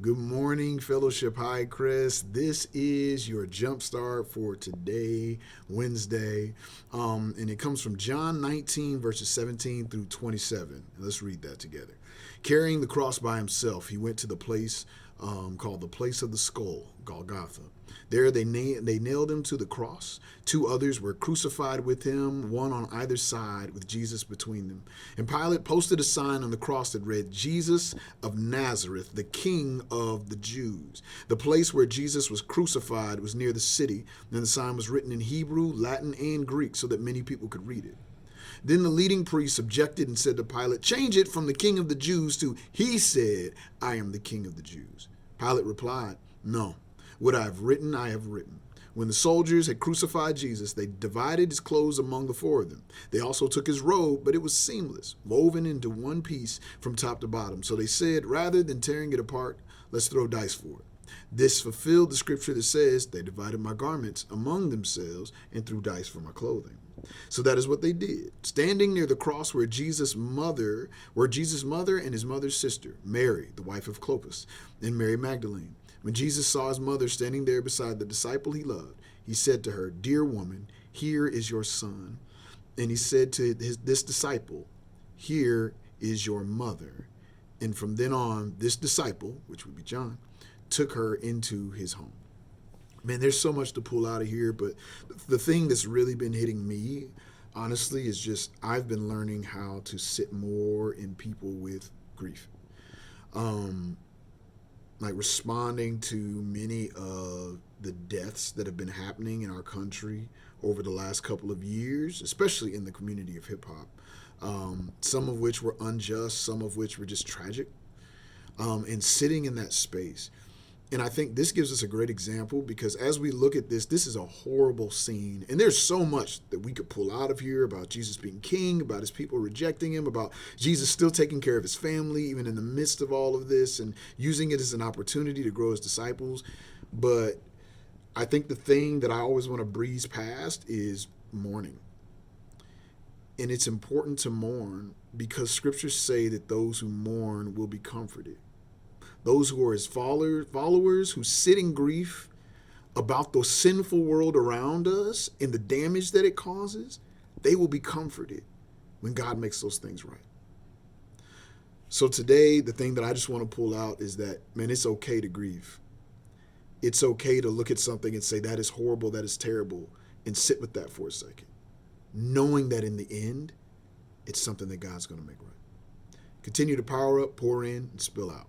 Good morning, Fellowship Hi-Crest. This is your Jumpstart for today, Wednesday. And it comes from John 19, verses 17 through 27. Let's read that together. Carrying the cross by himself, he went to the place called the place of the skull, Golgotha. There they nailed him to the cross. Two others were crucified with him, one on either side, with Jesus between them. And Pilate posted a sign on the cross that read, Jesus of Nazareth, the King of the Jews. The place where Jesus was crucified was near the city, and the sign was written in Hebrew, Latin, and Greek so that many people could read it. Then the leading priests objected and said to Pilate, change it from the King of the Jews to, he said, I am the King of the Jews. Pilate replied, no, what I have written, I have written. When the soldiers had crucified Jesus, they divided his clothes among the four of them. They also took his robe, but it was seamless, woven into one piece from top to bottom. So they said, rather than tearing it apart, let's throw dice for it. This fulfilled the scripture that says, they divided my garments among themselves and threw dice for my clothing. So that is what they did. Standing near the cross were Jesus' mother and his mother's sister, Mary, the wife of Clopas, and Mary Magdalene. When Jesus saw his mother standing there beside the disciple he loved, he said to her, dear woman, here is your son. And he said to this disciple, here is your mother. And from then on, this disciple, which would be John, took her into his home. Man, there's so much to pull out of here, but the thing that's really been hitting me, honestly, is just I've been learning how to sit more in people with grief. Like responding to many of the deaths that have been happening in our country over the last couple of years, especially in the community of hip hop, some of which were unjust, some of which were just tragic, and sitting in that space. And I think this gives us a great example because as we look at this, this is a horrible scene. And there's so much that we could pull out of here about Jesus being king, about his people rejecting him, about Jesus still taking care of his family, even in the midst of all of this, and using it as an opportunity to grow his disciples. But I think the thing that I always want to breeze past is mourning. And it's important to mourn because scriptures say that those who mourn will be comforted. Those who are his followers who sit in grief about the sinful world around us and the damage that it causes, they will be comforted when God makes those things right. So today, the thing that I just want to pull out is that, man, it's okay to grieve. It's okay to look at something and say, that is horrible, that is terrible, and sit with that for a second, knowing that in the end, it's something that God's going to make right. Continue to power up, pour in, and spill out.